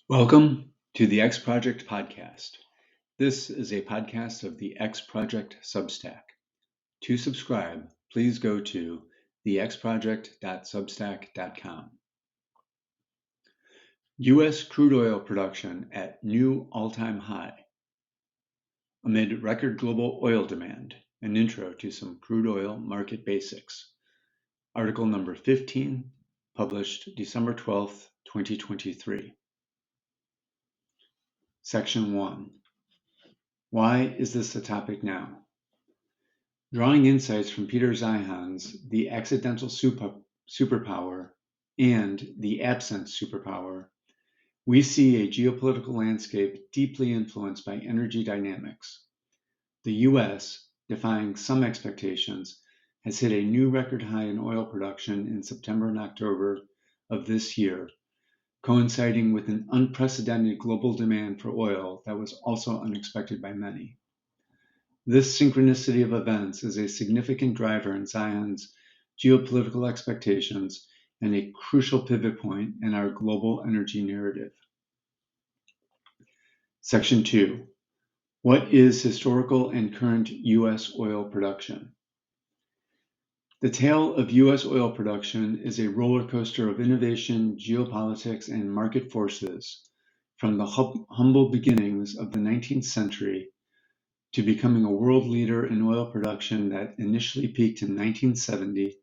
Welcome to the X Project podcast. This is a podcast of the X Project Substack. To subscribe, please go to thexproject.substack.com. U.S. crude oil production at new all-time high. Amid record global oil demand, an intro to some crude oil market basics. Article number 15, published December 12th, 2023. Section 1. Why is this a topic now? Drawing insights from Peter Zeihan's The Accidental Superpower and The Absent Superpower, we see a geopolitical landscape deeply influenced by energy dynamics. The U.S., defying some expectations, has hit a new record high in oil production in September and October of this year, coinciding with an unprecedented global demand for oil that was also unexpected by many. This synchronicity of events is a significant driver in Zeihan's geopolitical expectations and a crucial pivot point in our global energy narrative. Section 2. What is historical and current U.S. oil production? The tale of U.S. oil production is a roller coaster of innovation, geopolitics, and market forces from the humble beginnings of the 19th century to becoming a world leader in oil production that initially peaked in 1970,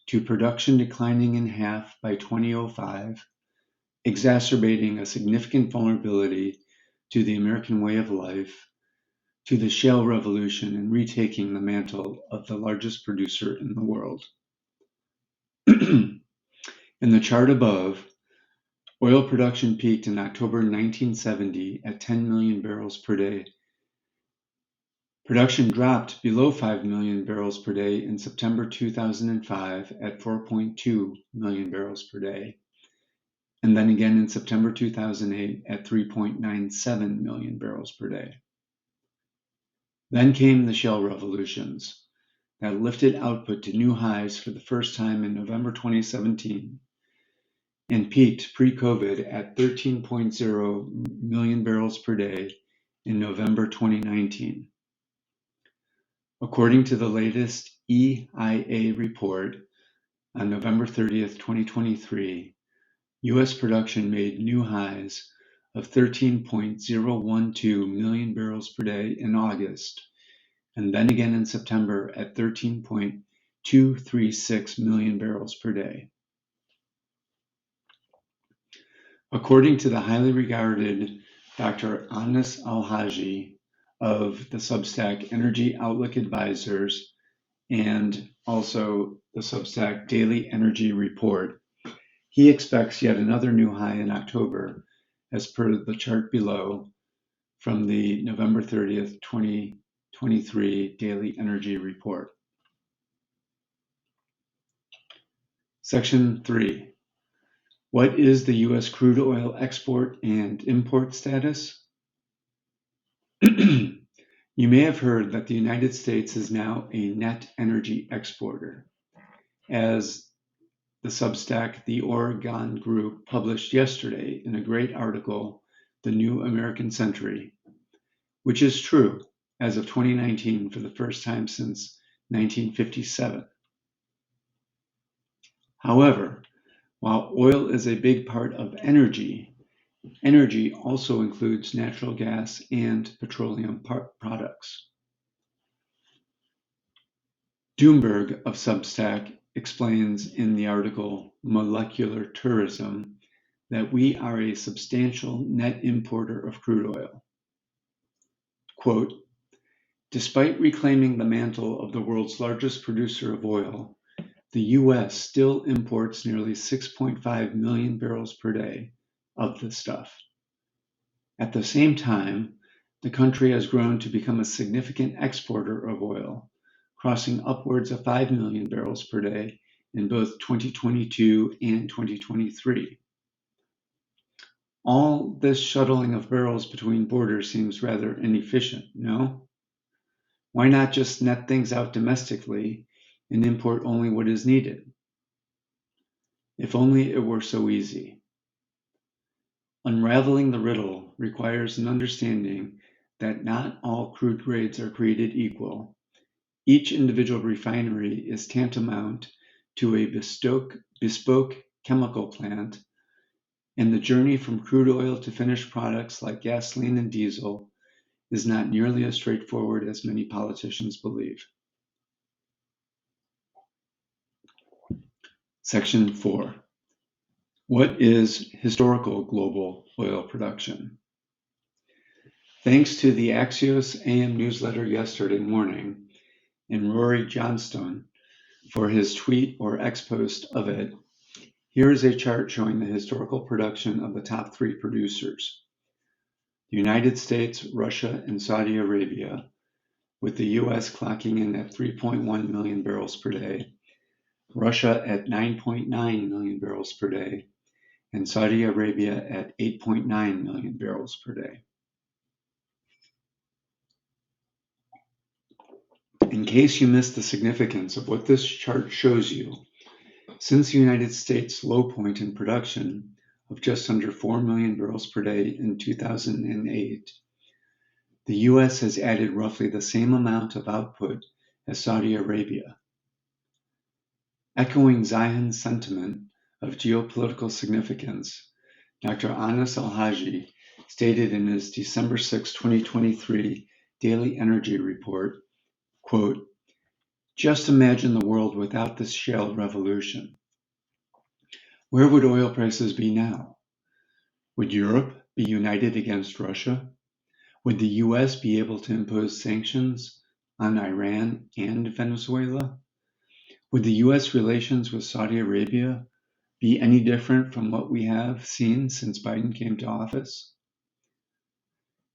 to production declining in half by 2005, exacerbating a significant vulnerability to the American way of life, to the shale revolution and retaking the mantle of the largest producer in the world. In the chart above, oil production peaked in October 1970 at 10 million barrels per day. Production dropped below 5 million barrels per day in September 2005 at 4.2 million barrels per day, and then again in September 2008 at 3.97 million barrels per day. Then came the shale revolutions that lifted output to new highs for the first time in November 2017 and peaked pre-COVID at 13.0 million barrels per day in November 2019. According to the latest EIA report on November 30th, 2023, U.S. production made new highs of 13.012 million barrels per day in August, and then again in September at 13.236 million barrels per day. According to the highly regarded Dr. Anas Al-Haji of the Substack Energy Outlook Advisors and also the Substack Daily Energy Report, he expects yet another new high in October, as per the chart below from the November 30th, 2023 Daily Energy Report. Section 3. What is the U.S. crude oil export and import status? You may have heard that the United States is now a net energy exporter, as the Substack The Oregon Group published yesterday in a great article, The New American Century, which is true as of 2019 for the first time since 1957. However, while oil is a big part of energy, energy also includes natural gas and petroleum products. Doomberg of Substack explains in the article Molecular Tourism that we are a substantial net importer of crude oil. Quote, despite reclaiming the mantle of the world's largest producer of oil, the U.S. still imports nearly 6.5 million barrels per day of this stuff. At the same time, the country has grown to become a significant exporter of oil, crossing upwards of 5 million barrels per day in both 2022 and 2023. All this shuttling of barrels between borders seems rather inefficient, no? Why not just net things out domestically and import only what is needed? If only it were so easy. Unraveling the riddle requires an understanding that not all crude grades are created equal. Each individual refinery is tantamount to a bespoke chemical plant, and the journey from crude oil to finished products like gasoline and diesel is not nearly as straightforward as many politicians believe. Section 4. What is historical global oil production? Thanks to the Axios AM newsletter yesterday morning and Rory Johnstone for his tweet or X post of it, here is a chart showing the historical production of the top 3 producers: the United States, Russia, and Saudi Arabia, with the US clocking in at 3.1 million barrels per day, Russia at 9.9 million barrels per day, and Saudi Arabia at 8.9 million barrels per day. In case you missed the significance of what this chart shows you, since the United States' low point in production of just under 4 million barrels per day in 2008, the US has added roughly the same amount of output as Saudi Arabia. Echoing Zihan's sentiment of geopolitical significance, Dr. Anas Al-Haji stated in his December 6, 2023 Daily Energy Report, quote, "Just imagine the world without this shale revolution. Where would oil prices be now? Would Europe be united against Russia? Would the US be able to impose sanctions on Iran and Venezuela? Would the US relations with Saudi Arabia be any different from what we have seen since Biden came to office?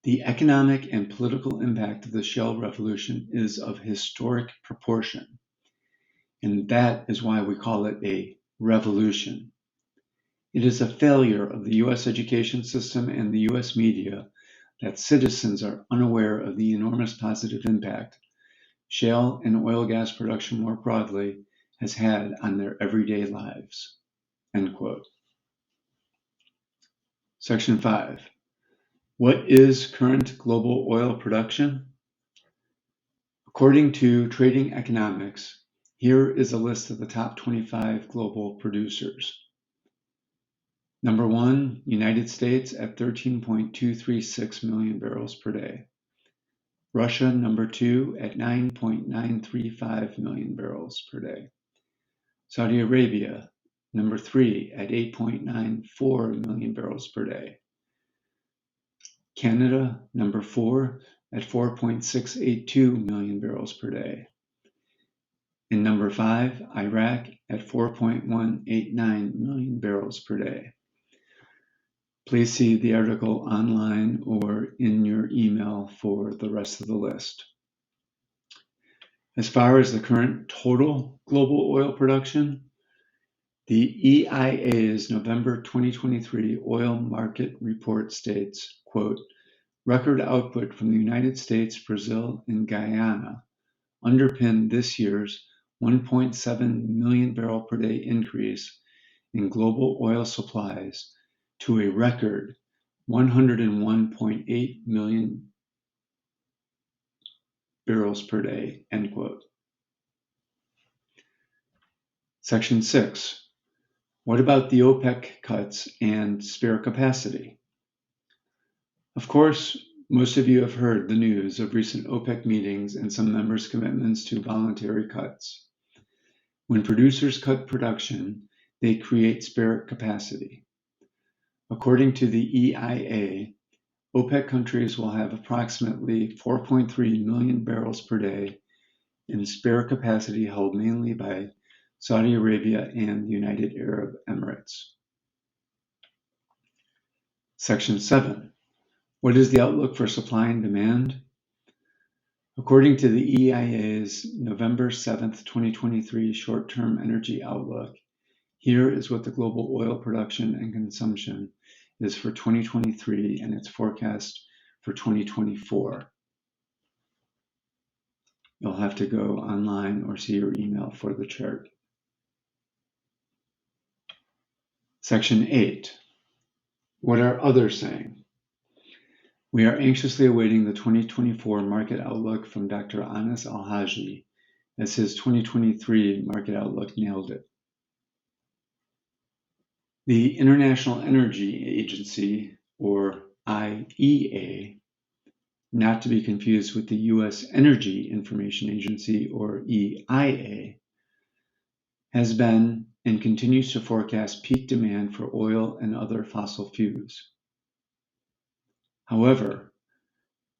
The economic and political impact of the shale revolution is of historic proportion, and that is why we call it a revolution. It is a failure of the US education system and the US media that citizens are unaware of the enormous positive impact shale and oil gas production more broadly has had on their everyday lives." End quote. Section 5. What is current global oil production? According to Trading Economics, here is a list of the top 25 global producers. Number 1, United States at 13.236 million barrels per day. Russia, number 2, at 9.935 million barrels per day. Saudi Arabia, number 3, at 8.94 million barrels per day. Canada, number 4, at 4.682 million barrels per day. And number 5, Iraq, at 4.189 million barrels per day. Please see the article online or in your email for the rest of the list. As far as the current total global oil production, the EIA's November 2023 oil market report states, quote, "Record output from the United States, Brazil, and Guyana underpinned this year's 1.7 million barrel per day increase in global oil supplies to a record 101.8 million barrels per day," end quote. Section 6. What about the OPEC cuts and spare capacity? Of course, most of you have heard the news of recent OPEC meetings and some members' commitments to voluntary cuts. When producers cut production, they create spare capacity. According to the EIA, OPEC countries will have approximately 4.3 million barrels per day in spare capacity held mainly by Saudi Arabia and the United Arab Emirates. Section 7. What is the outlook for supply and demand? According to the EIA's November 7, 2023 short-term energy outlook, here is what the global oil production and consumption is for 2023 and its forecast for 2024. You'll have to go online or see your email for the chart. Section 8. What are others saying? We are anxiously awaiting the 2024 market outlook from Dr. Anas Al-Haji, as his 2023 market outlook nailed it. The International Energy Agency, or IEA, not to be confused with the U.S. Energy Information Agency, or EIA, has been and continues to forecast peak demand for oil and other fossil fuels. However,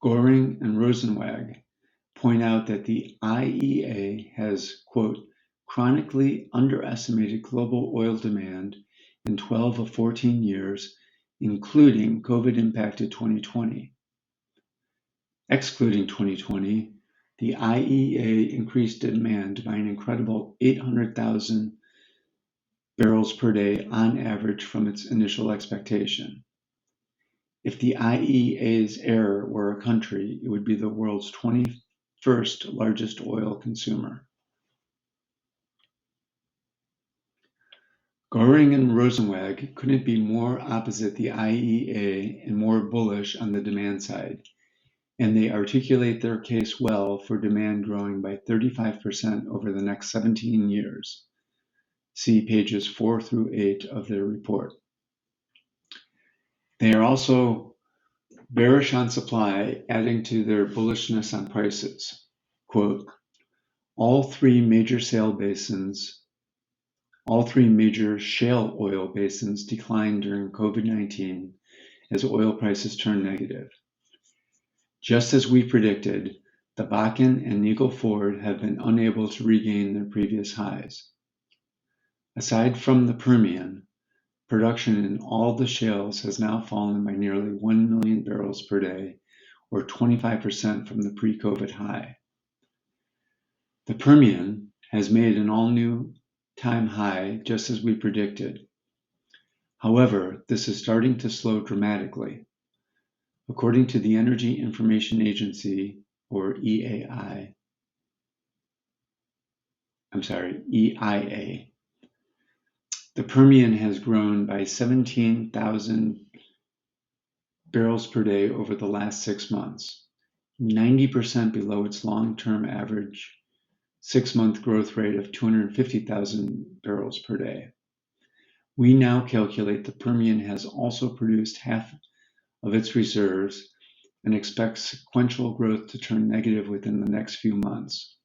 Goring and Rosenwag point out that the IEA has, quote, chronically underestimated global oil demand in 12 of 14 years, including COVID-impacted 2020. Excluding 2020, the IEA increased demand by an incredible 800,000 barrels per day on average from its initial expectation. If the IEA's error were a country, it would be the world's 21st largest oil consumer. Goring and Rosenwag couldn't be more opposite the IEA and more bullish on the demand side, and they articulate their case well for demand growing by 35% over the next 17 years. See pages 4 through 8 of their report. They are also bearish on supply, adding to their bullishness on prices. Quote, all three major shale oil basins declined during COVID-19 as oil prices turned negative. Just as we predicted, the Bakken and Eagle Ford have been unable to regain their previous highs. Aside from the Permian, production in all the shales has now fallen by nearly 1 million barrels per day, or 25% from the pre-COVID high. The Permian has made an all-new time high, just as we predicted. However, this is starting to slow dramatically. According to the Energy Information Agency, or EIA, the Permian has grown by 17,000 barrels per day over the last 6 months, 90% below its long-term average 6-month growth rate of 250,000 barrels per day. We now calculate the Permian has also produced half of its reserves and expects sequential growth to turn negative within the next few months.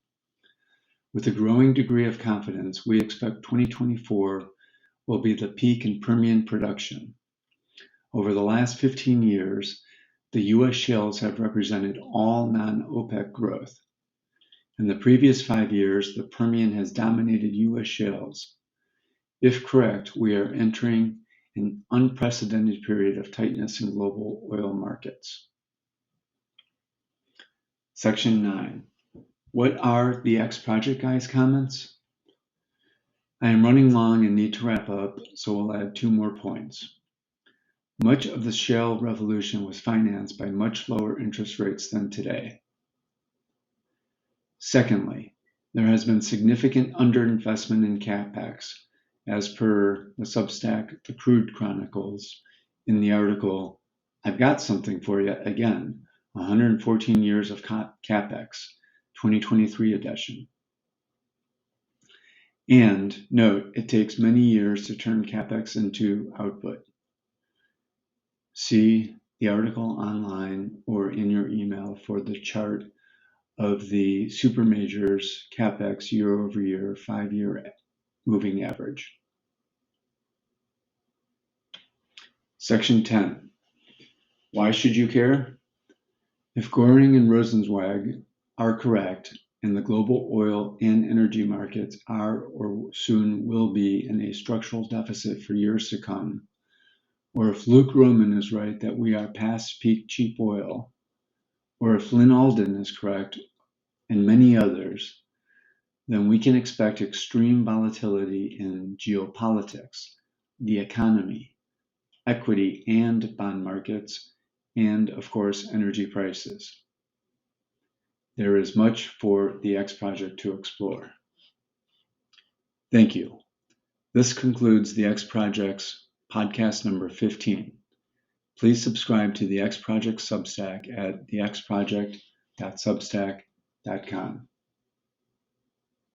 With a growing degree of confidence, we expect 2024 will be the peak in Permian production. Over the last 15 years, the U.S. shales have represented all non-OPEC growth. In the previous 5 years, the Permian has dominated U.S. shales. If correct, we are entering an unprecedented period of tightness in global oil markets. Section 9. What are the X-Project Guys' comments? I am running long and need to wrap up, so we'll add 2 more points. Much of the shale revolution was financed by much lower interest rates than today. Secondly, there has been significant underinvestment in CapEx, as per the Substack The Crude Chronicles in the article, I've Got Something For You Again, 114 Years of CapEx, 2023 edition. And note, it takes many years to turn CapEx into output. See the article online or in your email for the chart of the super majors CapEx year-over-year 5-year moving average. Section 10. Why should you care? If Goring and Rosenzweig are correct, and the global oil and energy markets are or soon will be in a structural deficit for years to come, or if Luke Roman is right that we are past peak cheap oil, or if Lynn Alden is correct, and many others, then we can expect extreme volatility in geopolitics, the economy, equity and bond markets, and of course, energy prices. There is much for the X Project to explore. Thank you. This concludes the X Project's podcast number 15. Please subscribe to the X Project Substack at thexproject.substack.com.